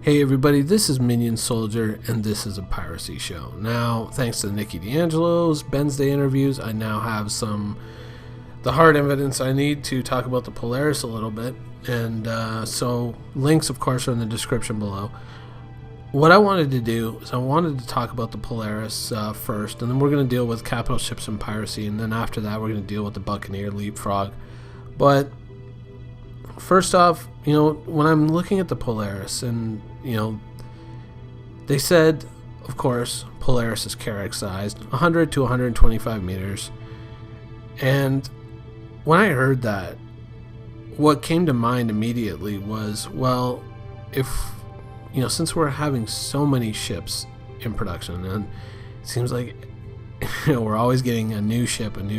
Hey everybody, this is Minion Soldier, and this is a Piracy Show. Now, thanks to Nikki D'Angelo's Wednesday interviews, I now have the hard evidence I need to talk about the Polaris a little bit, and so links, of course, are in the description below. What I wanted to do is I wanted to talk about the Polaris first, and then we're going to deal with capital ships and piracy, and then after that we're going to deal with the Buccaneer Leapfrog. But first off, when I'm looking at the Polaris, and they said, of course, Polaris is carrack sized, 100 to 125 meters. And when I heard that, what came to mind immediately was, well, if since we're having so many ships in production, and it seems like we're always getting a new ship, and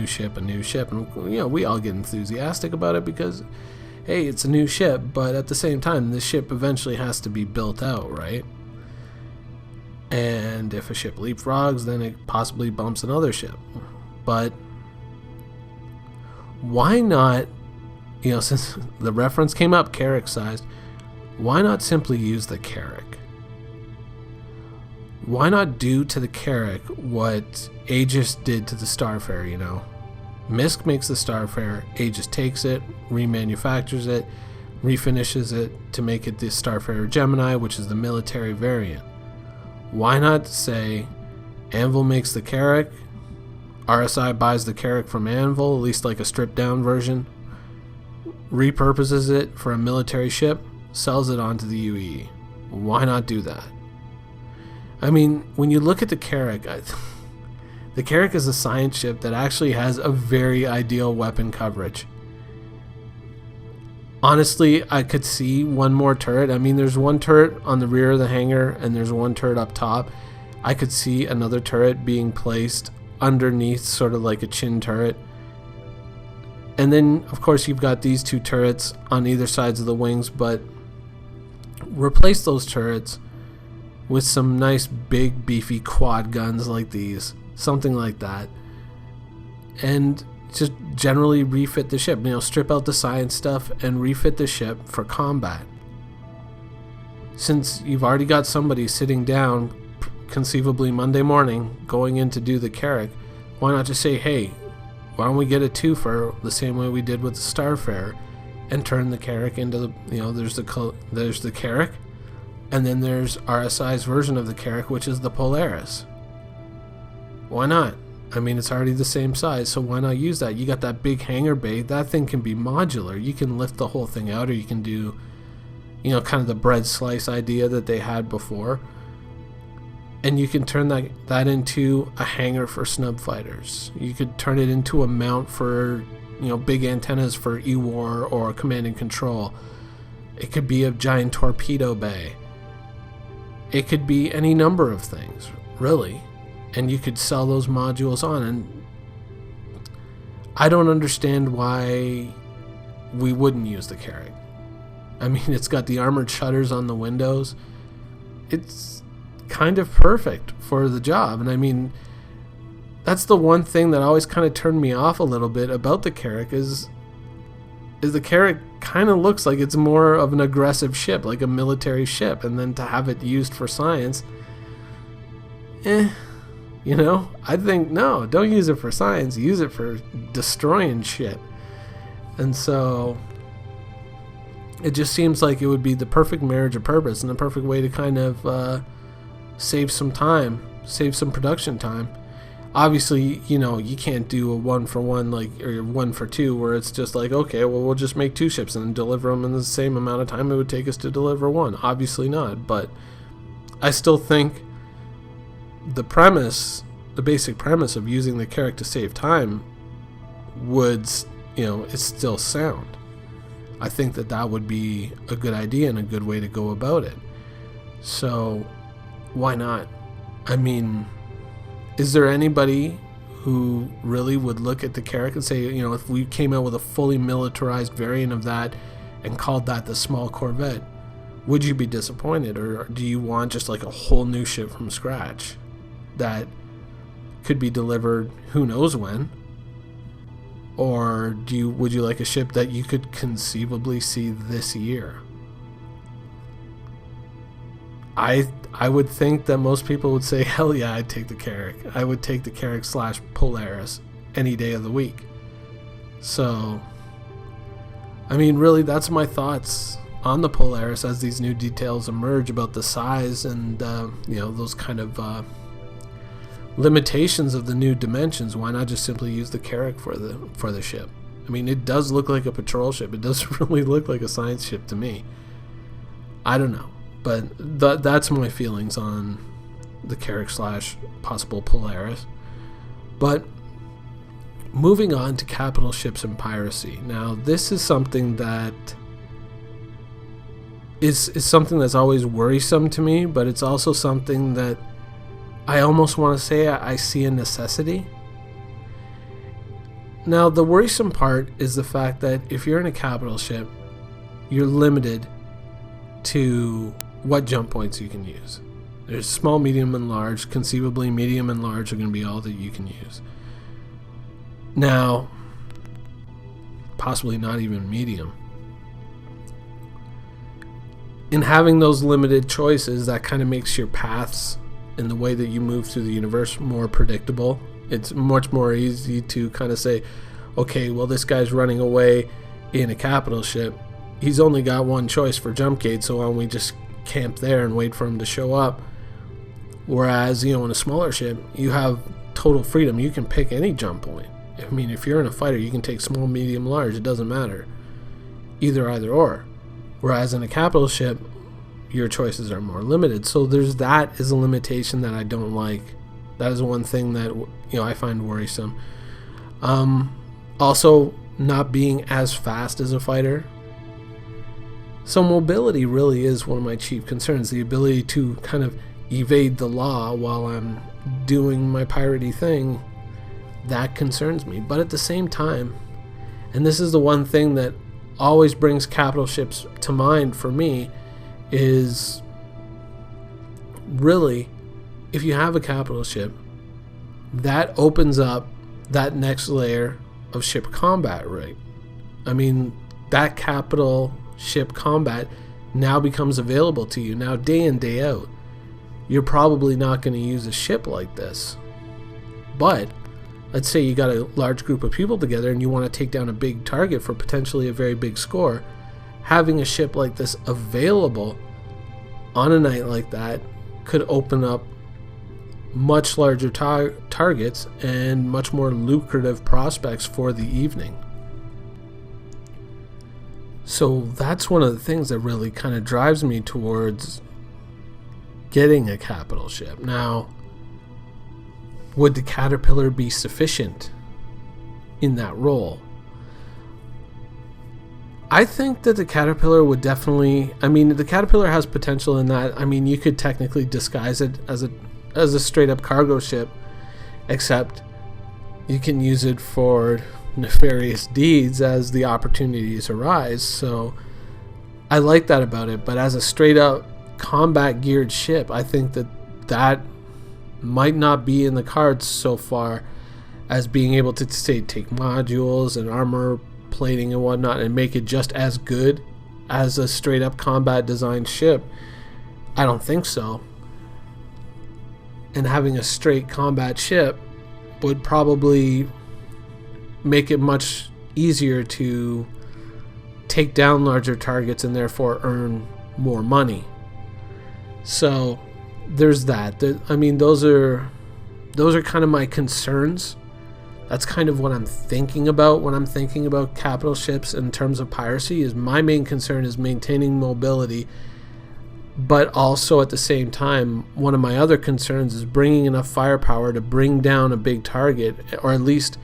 we all get enthusiastic about it because, hey, it's a new ship, but at the same time, this ship eventually has to be built out, right? And if a ship leapfrogs, then it possibly bumps another ship. But why not, since the reference came up, carrack sized, why not simply use the carrack? Why not do to the carrack what Aegis did to the Starfarer, Misk makes the Starfarer, Aegis takes it, remanufactures it, refinishes it to make it the Starfarer Gemini, which is the military variant. Why not say Anvil makes the carrack, RSI buys the carrack from Anvil, at least like a stripped down version, repurposes it for a military ship, sells it onto the UE. Why not do that? I mean, when you look at the carrack, the carrack is a science ship that actually has a very ideal weapon coverage. Honestly, I could see one more turret. I mean, there's one turret on the rear of the hangar, and there's one turret up top. I could see another turret being placed underneath, sort of like a chin turret. And then, of course, you've got these two turrets on either sides of the wings, but replace those turrets with some nice, big, beefy quad guns like these. Something like that. And just generally refit the ship. Strip out the science stuff and refit the ship for combat. Since you've already got somebody sitting down, conceivably Monday morning, going in to do the carrack, why not just say, hey, why don't we get a twofer the same way we did with the Starfarer, and turn the carrack into the, there's the carrack, and then there's RSI's version of the carrack, which is the Polaris. Why not? I mean, it's already the same size, so why not use that? You got that big hangar bay. That thing can be modular. You can lift the whole thing out, or you can do, kind of the bread slice idea that they had before. And you can turn that into a hangar for snub fighters. You could turn it into a mount for, big antennas for E-War or command and control. It could be a giant torpedo bay. It could be any number of things, really. And you could sell those modules on, and I don't understand why we wouldn't use the carrack. I mean, it's got the armored shutters on the windows. It's kind of perfect for the job. And I mean, that's the one thing that always kind of turned me off a little bit about the carrack is the carrack kind of looks like it's more of an aggressive ship, like a military ship, and then to have it used for science, I think, no, don't use it for science, use it for destroying shit. And so it just seems like it would be the perfect marriage of purpose and the perfect way to kind of save some time, save some production time. Obviously, you can't do a 1-for-1 or 1-for-2 where it's just like, okay, well, we'll just make 2 ships and deliver them in the same amount of time it would take us to deliver 1. Obviously not, but I still think the basic premise of using the carrack to save time would, is still sound. I think that would be a good idea and a good way to go about it. So, why not? I mean, is there anybody who really would look at the carrack and say, if we came out with a fully militarized variant of that and called that the small corvette, would you be disappointed? Or do you want just like a whole new ship from scratch that could be delivered who knows when? Or would you like a ship that you could conceivably see this year? I would think that most people would say, hell yeah, I'd take the Carrack. I would take the Carrack / Polaris any day of the week. So, I mean, really, that's my thoughts on the Polaris as these new details emerge about the size and, those kind of limitations of the new dimensions. Why not just simply use the Carrack for the ship? I mean, it does look like a patrol ship. It doesn't really look like a science ship to me. I don't know. But that's my feelings on the Carrack / possible Polaris. But moving on to capital ships and piracy. Now, this is something that is something that's always worrisome to me, but it's also something that I almost want to say I see a necessity. Now, the worrisome part is the fact that if you're in a capital ship, you're limited to what jump points you can use. There's small, medium, and large. Conceivably, medium and large are going to be all that you can use. Now, possibly not even medium. In having those limited choices, that kind of makes your paths and the way that you move through the universe more predictable. It's much more easy to kind of say, okay, well, this guy's running away in a capital ship. He's only got one choice for jump gate, so why don't we just camp there and wait for him to show up? Whereas, in a smaller ship, you have total freedom. You can pick any jump point. I mean, if you're in a fighter, you can take small, medium, large. It doesn't matter. Either or. Whereas in a capital ship, your choices are more limited. So that is a limitation that I don't like. That is one thing that I find worrisome. Also, not being as fast as a fighter. So mobility really is one of my chief concerns. The ability to kind of evade the law while I'm doing my piratey thing, that concerns me. But at the same time, and this is the one thing that always brings capital ships to mind for me, is really, if you have a capital ship, that opens up that next layer of ship combat, right? I mean, that capital ship combat now becomes available to you. Now, day in, day out, you're probably not going to use a ship like this. But let's say you got a large group of people together and you want to take down a big target for potentially a very big score. Having a ship like this available on a night like that could open up much larger targets and much more lucrative prospects for the evening. So that's one of the things that really kind of drives me towards getting a capital ship. Now, would the Caterpillar be sufficient in that role? I think that the Caterpillar would definitely, the Caterpillar has potential in that, you could technically disguise it as a straight up cargo ship, except you can use it for nefarious deeds as the opportunities arise. So I like that about it, but as a straight up combat geared ship, I think that might not be in the cards so far as being able to say take modules and armor plating and whatnot and make it just as good as a straight up combat designed ship. I don't think so. And having a straight combat ship would probably make it much easier to take down larger targets and therefore earn more money. So there's that. Those are kind of my concerns. That's kind of what I'm thinking about when I'm thinking about capital ships in terms of piracy. Is my main concern is maintaining mobility, but also at the same time, one of my other concerns is bringing enough firepower to bring down a big target, or at least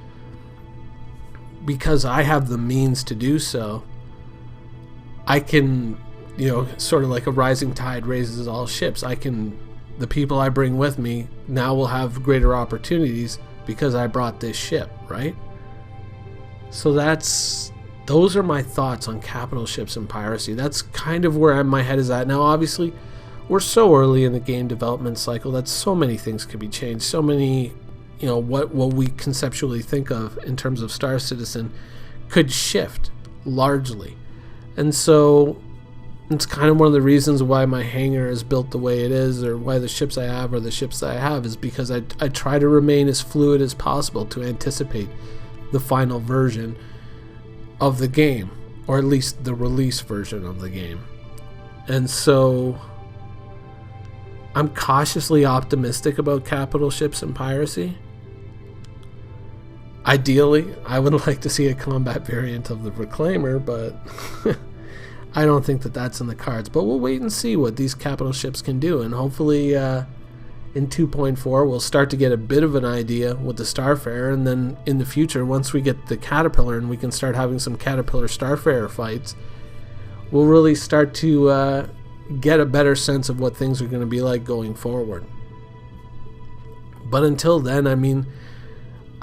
because I have the means to do so, I can, sort of like a rising tide raises all ships. The people I bring with me now will have greater opportunities because I brought this ship, right? So those are my thoughts on capital ships and piracy. That's kind of where my head is at. Now, obviously, we're so early in the game development cycle that so many things could be changed. So many, what we conceptually think of in terms of Star Citizen could shift largely. And so It's kind of one of the reasons why my hangar is built the way it is, or why the ships I have are the ships that I have, is because I try to remain as fluid as possible to anticipate the final version of the game, or at least the release version of the game. And so I'm cautiously optimistic about capital ships and piracy. Ideally, I would like to see a combat variant of the Reclaimer, but I don't think that that's in the cards. But we'll wait and see what these capital ships can do, and hopefully in 2.4 we'll start to get a bit of an idea with the Starfarer, and then in the future, once we get the Caterpillar and we can start having some Caterpillar Starfarer fights, we'll really start to get a better sense of what things are going to be like going forward. But until then, I mean,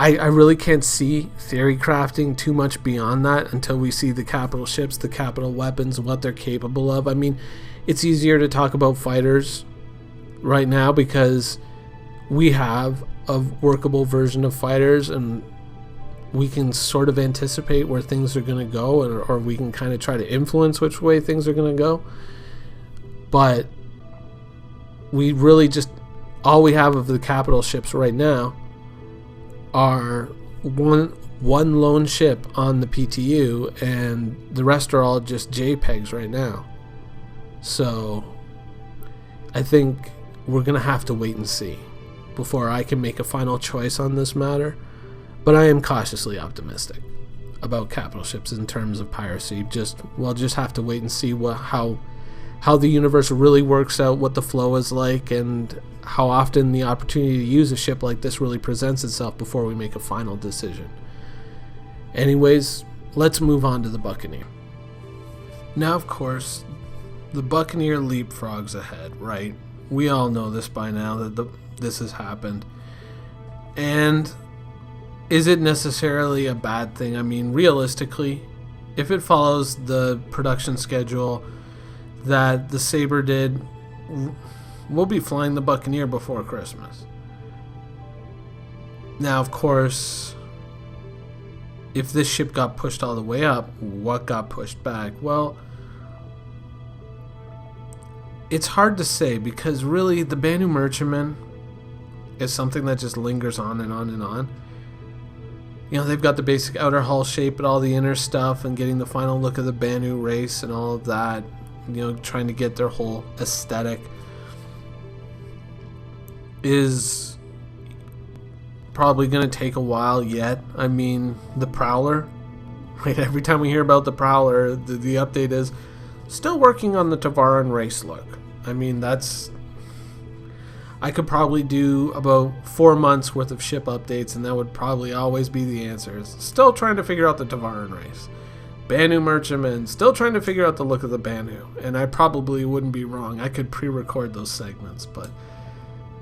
I really can't see theory crafting too much beyond that until we see the capital ships, the capital weapons, what they're capable of. I mean, it's easier to talk about fighters right now because we have a workable version of fighters, and we can sort of anticipate where things are going to go, or we can kind of try to influence which way things are going to go. But we really just, all we have of the capital ships right now are one lone ship on the PTU, and the rest are all just JPEGs right now. So I think we're gonna have to wait and see before I can make a final choice on this matter. But I am cautiously optimistic about capital ships in terms of piracy. We'll just have to wait and see how the universe really works out, what the flow is like, and how often the opportunity to use a ship like this really presents itself before we make a final decision. Anyways, let's move on to the Buccaneer. Now, of course, the Buccaneer leapfrogs ahead, right? We all know this by now, that this has happened. And is it necessarily a bad thing? I mean, realistically, if it follows the production schedule that the Sabre did, we'll be flying the Buccaneer before Christmas. Now, of course, if this ship got pushed all the way up, what got pushed back? Well, it's hard to say, because really the Banu Merchantman is something that just lingers on and on and on. You know, they've got the basic outer hull shape, but all the inner stuff and getting the final look of the Banu race and all of that, you know, trying to get their whole aesthetic is probably going to take a while yet. I mean, the Prowler, right? Every time we hear about the Prowler, the update is still working on the Tavaran race look. I mean, I could probably do about 4 months worth of ship updates, and that would probably always be the answers. Still trying to figure out the Tavaran race. Banu Merchantman, still trying to figure out the look of the Banu. And I probably wouldn't be wrong. I could pre-record those segments, but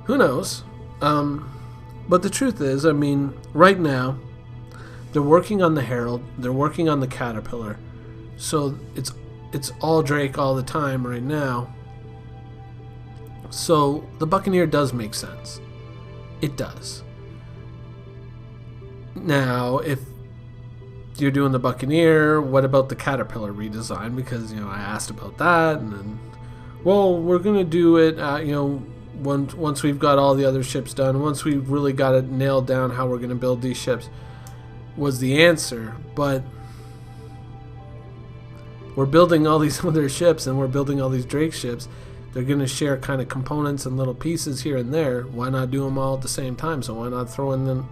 who knows? But the truth is, I mean, right now, they're working on the Herald, they're working on the Caterpillar, so it's all Drake all the time right now. So the Buccaneer does make sense. It does. Now, if you're doing the Buccaneer, what about the Caterpillar redesign? Because, you know, I asked about that, and then, well, we're gonna do it, you know, once we've got all the other ships done, once we've really got it nailed down how we're gonna build these ships, was the answer. But we're building all these other ships, and we're building all these Drake ships. They're gonna share kind of components and little pieces here and there. Why not do them all at the same time? So why not throw in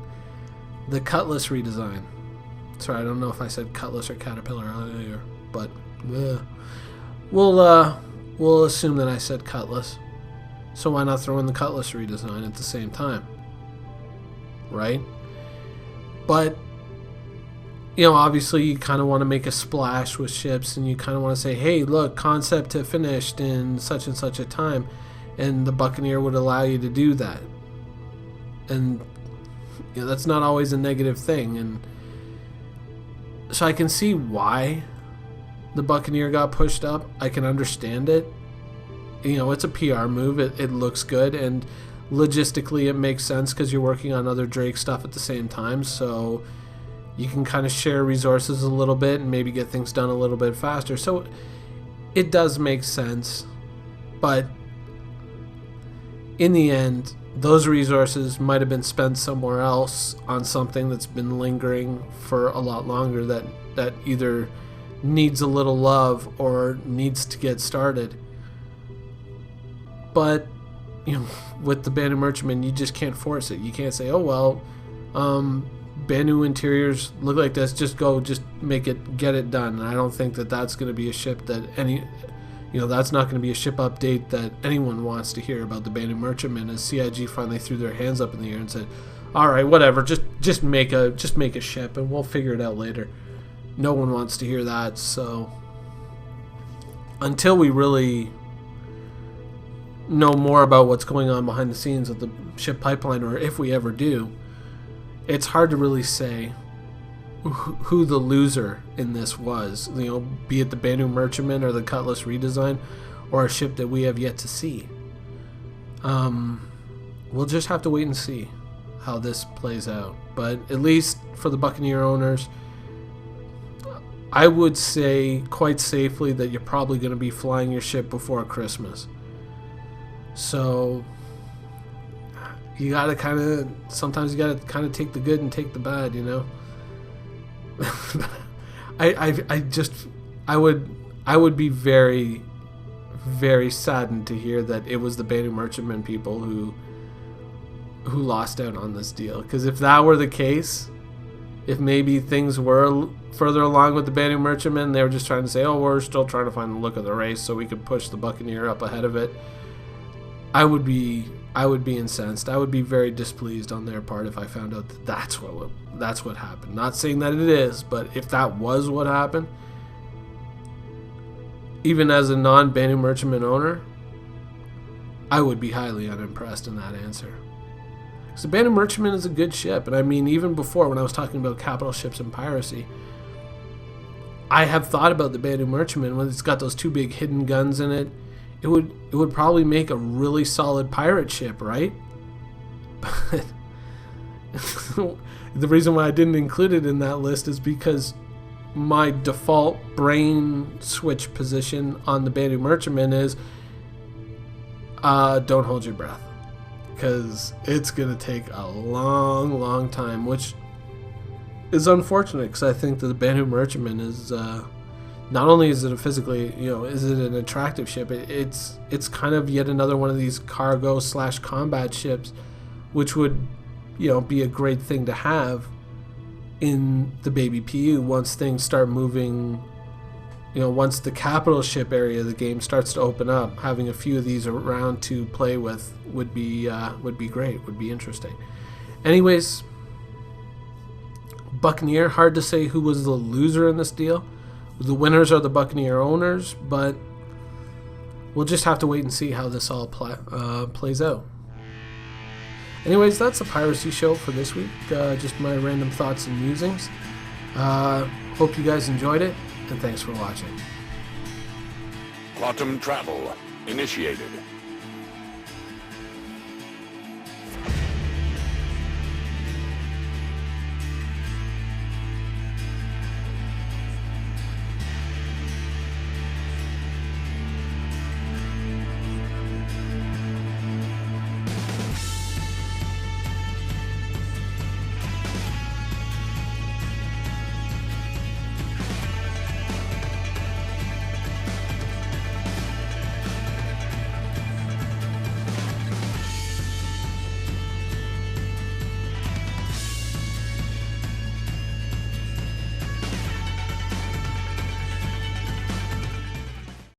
the Cutlass redesign? Sorry, I don't know if I said Cutlass or Caterpillar earlier, but we'll assume that I said Cutlass. So why not throw in the Cutlass redesign at the same time? Right? But, you know, obviously you kind of want to make a splash with ships, and you kind of want to say, hey, look, concept to finished in such and such a time. And the Buccaneer would allow you to do that. And, you know, that's not always a negative thing. And so I can see why the Buccaneer got pushed up. I can understand it. You know, it's a PR move. It looks good, and logistically it makes sense because you're working on other Drake stuff at the same time, so you can kind of share resources a little bit and maybe get things done a little bit faster. So it does make sense, but in the end, those resources might have been spent somewhere else on something that's been lingering for a lot longer that either needs a little love or needs to get started. But, you know, with the Banu Merchantman, you just can't force it. You can't say, oh, well, Banu interiors look like this, just make it, get it done. And I don't think that that's going to be a ship that that's not going to be a ship update that anyone wants to hear about the Banu Merchantman, as CIG finally threw their hands up in the air and said, all right, whatever, just make a ship and we'll figure it out later. No one wants to hear that. So until we really know more about what's going on behind the scenes of the ship pipeline, or if we ever do, it's hard to really say who the loser in this was. You know, be it the Banu Merchantman or the Cutlass redesign, or a ship that we have yet to see. We'll just have to wait and see how this plays out. But at least for the Buccaneer owners, I would say quite safely that you're probably going to be flying your ship before Christmas. So you gotta sometimes you gotta kind of take the good and take the bad, you know. I would be very, very saddened to hear that it was the Banu Merchantman people who lost out on this deal. Because if that were the case, if maybe things were further along with the Banu Merchantman, they were just trying to say, oh, we're still trying to find the look of the race so we could push the Buccaneer up ahead of it, I would be incensed. I would be very displeased on their part if I found out that that's what happened. Not saying that it is, but if that was what happened, even as a non-Banu Merchantman owner, I would be highly unimpressed in that answer. Because the Banu Merchantman is a good ship, and I mean, even before, when I was talking about capital ships and piracy, I have thought about the Banu Merchantman when it's got those two big hidden guns in it. It would probably make a really solid pirate ship, right? But the reason why I didn't include it in that list is because my default brain switch position on the Banu Merchantman is don't hold your breath, because it's going to take a long, long time, which is unfortunate, because I think that the Banu Merchantman is... not only is it a physically, is it an attractive ship, it's kind of yet another one of these cargo/combat ships, which would, be a great thing to have in the baby PU once things start moving. Once the capital ship area of the game starts to open up, having a few of these around to play with would be great, would be interesting. Anyways, Buccaneer, hard to say who was the loser in this deal. The winners are the Buccaneer owners, but we'll just have to wait and see how this all plays out. Anyways, that's the Piracy Show for this week. Just my random thoughts and musings. Hope you guys enjoyed it, and thanks for watching. Quantum travel initiated.